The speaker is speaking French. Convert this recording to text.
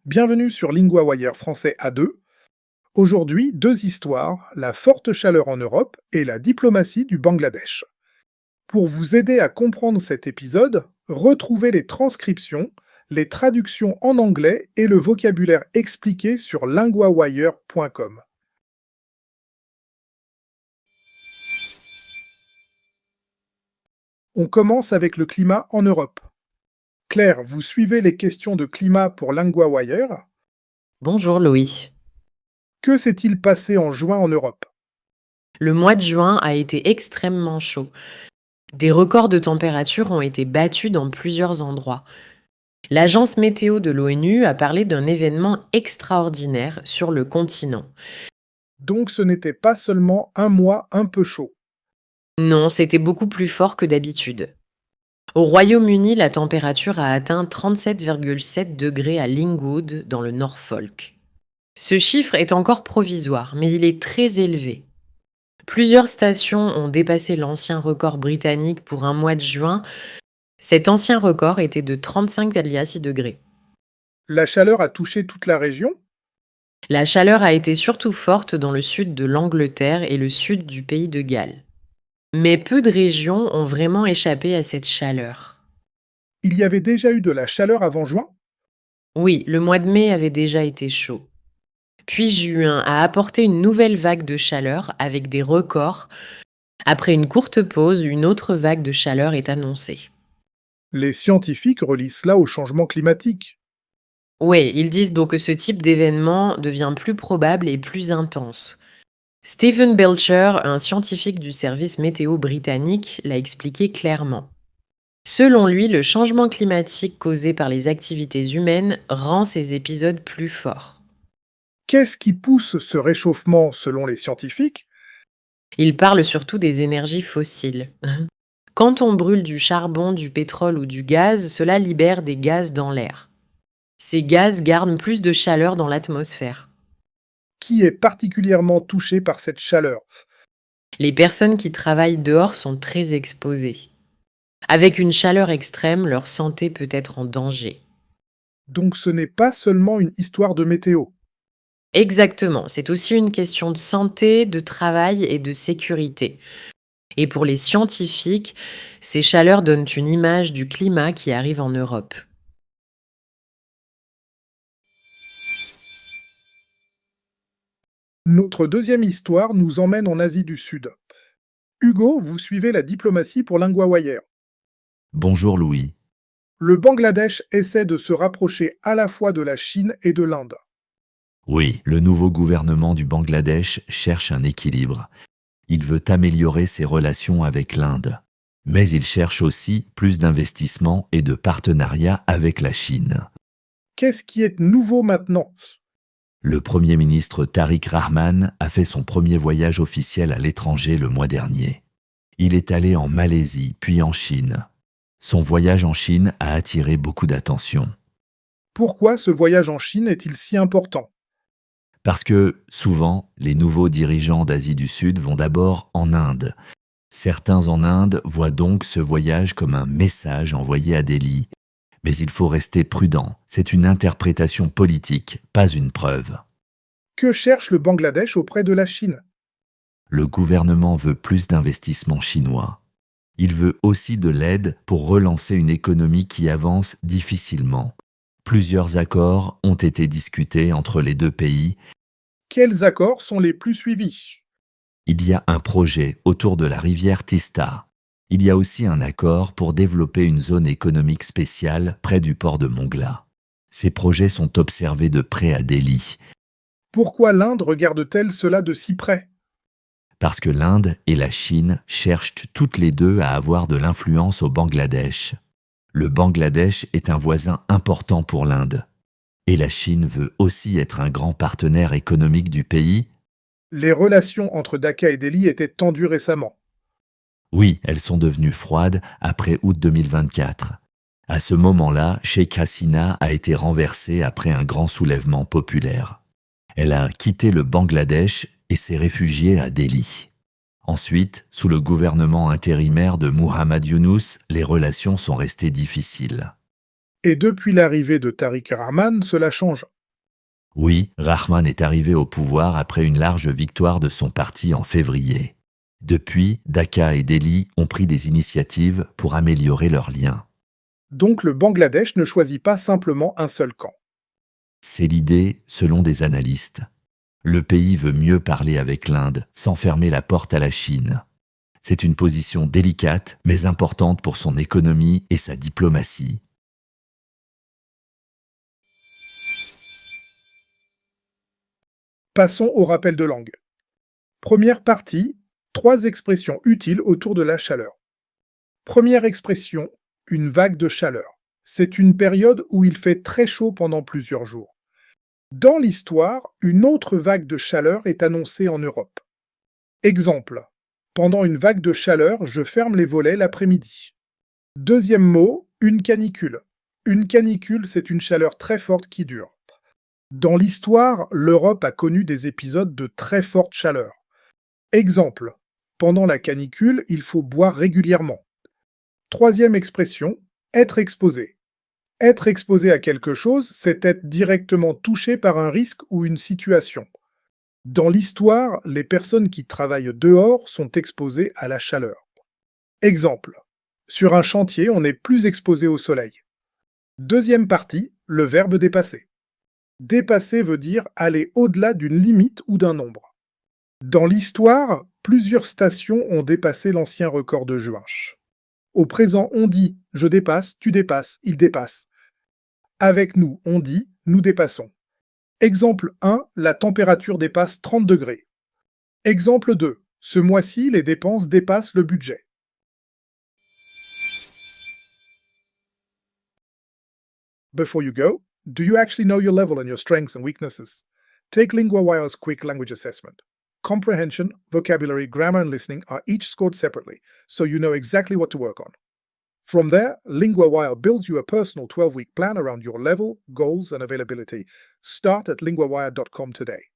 Bienvenue sur LinguaWire français A2. Aujourd'hui, deux histoires, la forte chaleur en Europe et la diplomatie du Bangladesh. Pour vous aider à comprendre cet épisode, retrouvez les transcriptions, les traductions en anglais et le vocabulaire expliqué sur linguawire.com. On commence avec le climat en Europe. Claire, vous suivez les questions de climat pour LinguaWire. Bonjour Louis. Que s'est-il passé en juin en Europe? Le mois de juin a été extrêmement chaud. Des records de température ont été battus dans plusieurs endroits. L'agence météo de l'ONU a parlé d'un événement extraordinaire sur le continent. Donc ce n'était pas seulement un mois un peu chaud. Non, c'était beaucoup plus fort que d'habitude. Au Royaume-Uni, la température a atteint 37,7 degrés à Lingwood, dans le Norfolk. Ce chiffre est encore provisoire, mais il est très élevé. Plusieurs stations ont dépassé l'ancien record britannique pour un mois de juin. Cet ancien record était de 35,6 degrés. La chaleur a touché toute la région? La chaleur a été surtout forte dans le sud de l'Angleterre et le sud du pays de Galles. Mais peu de régions ont vraiment échappé à cette chaleur. Il y avait déjà eu de la chaleur avant juin? Oui, le mois de mai avait déjà été chaud. Puis juin a apporté une nouvelle vague de chaleur avec des records. Après une courte pause, une autre vague de chaleur est annoncée. Les scientifiques relient cela au changement climatique. Oui, ils disent donc que ce type d'événement devient plus probable et plus intense. Stephen Belcher, un scientifique du service météo britannique, l'a expliqué clairement. Selon lui, le changement climatique causé par les activités humaines rend ces épisodes plus forts. Qu'est-ce qui pousse ce réchauffement selon les scientifiques? Il parle surtout des énergies fossiles. Quand on brûle du charbon, du pétrole ou du gaz, cela libère des gaz dans l'air. Ces gaz gardent plus de chaleur dans l'atmosphère. Qui est particulièrement touché par cette chaleur? Les personnes qui travaillent dehors sont très exposées. Avec une chaleur extrême, leur santé peut être en danger. Donc ce n'est pas seulement une histoire de météo. Exactement, c'est aussi une question de santé, de travail et de sécurité. Et pour les scientifiques, ces chaleurs donnent une image du climat qui arrive en Europe. Notre deuxième histoire nous emmène en Asie du Sud. Hugo, vous suivez la diplomatie pour LinguaWire. Bonjour Louis. Le Bangladesh essaie de se rapprocher à la fois de la Chine et de l'Inde. Oui, le nouveau gouvernement du Bangladesh cherche un équilibre. Il veut améliorer ses relations avec l'Inde. Mais il cherche aussi plus d'investissements et de partenariats avec la Chine. Qu'est-ce qui est nouveau maintenant? Le Premier ministre Tariq Rahman a fait son premier voyage officiel à l'étranger le mois dernier. Il est allé en Malaisie, puis en Chine. Son voyage en Chine a attiré beaucoup d'attention. Pourquoi ce voyage en Chine est-il si important? Parce que, souvent, les nouveaux dirigeants d'Asie du Sud vont d'abord en Inde. Certains en Inde voient donc ce voyage comme un message envoyé à Delhi. Mais il faut rester prudent, c'est une interprétation politique, pas une preuve. Que cherche le Bangladesh auprès de la Chine? Le gouvernement veut plus d'investissements chinois. Il veut aussi de l'aide pour relancer une économie qui avance difficilement. Plusieurs accords ont été discutés entre les deux pays. Quels accords sont les plus suivis? Il y a un projet autour de la rivière Tista. Il y a aussi un accord pour développer une zone économique spéciale près du port de Mongla. Ces projets sont observés de près à Delhi, Pourquoi l'Inde regarde-t-elle cela de si près? parce que l'Inde et la Chine cherchent toutes les deux à avoir de l'influence au Bangladesh. Le Bangladesh est un voisin important pour l'Inde. Et la Chine veut aussi être un grand partenaire économique du pays. Les relations entre Dhaka et Delhi étaient tendues récemment. Oui, elles sont devenues froides après août 2024. À ce moment-là, Sheikh Hasina a été renversée après un grand soulèvement populaire. Elle a quitté le Bangladesh et s'est réfugiée à Delhi. Ensuite, sous le gouvernement intérimaire de Muhammad Yunus, les relations sont restées difficiles. Et depuis l'arrivée de Tariq Rahman, cela change. Oui, Rahman est arrivé au pouvoir après une large victoire de son parti en février. Depuis, Dhaka et Delhi ont pris des initiatives pour améliorer leurs liens. Donc le Bangladesh ne choisit pas simplement un seul camp. C'est l'idée, selon des analystes. Le pays veut mieux parler avec l'Inde, sans fermer la porte à la Chine. C'est une position délicate, mais importante pour son économie et sa diplomatie. Passons au rappel de langue. Première partie, 3 expressions utiles autour de la chaleur. Première expression, une vague de chaleur. C'est une période où il fait très chaud pendant plusieurs jours. Dans l'histoire, une autre vague de chaleur est annoncée en Europe. Exemple, pendant une vague de chaleur, je ferme les volets l'après-midi. Deuxième mot, une canicule. Une canicule, c'est une chaleur très forte qui dure. Dans l'histoire, l'Europe a connu des épisodes de très forte chaleur. Exemple, pendant la canicule, il faut boire régulièrement. Troisième expression, être exposé. Être exposé à quelque chose, c'est être directement touché par un risque ou une situation. Dans l'histoire, les personnes qui travaillent dehors sont exposées à la chaleur. Exemple, sur un chantier, on est plus exposé au soleil. Deuxième partie, le verbe dépasser. Dépasser veut dire aller au-delà d'une limite ou d'un nombre. Dans l'histoire, plusieurs stations ont dépassé l'ancien record de Juinch. Au présent, on dit « je dépasse »,« tu dépasses »,« il dépasse ». Avec nous, on dit « nous dépassons ». Exemple 1, la température dépasse 30 degrés. Exemple 2, ce mois-ci, les dépenses dépassent le budget. Before you go, do you actually know your level and your strengths and weaknesses? Take LinguaWire's quick language assessment. Comprehension, vocabulary, grammar, and listening are each scored separately, so you know exactly what to work on. From there, LinguaWire builds you a personal 12-week plan around your level, goals, and availability. Start at linguawire.com today.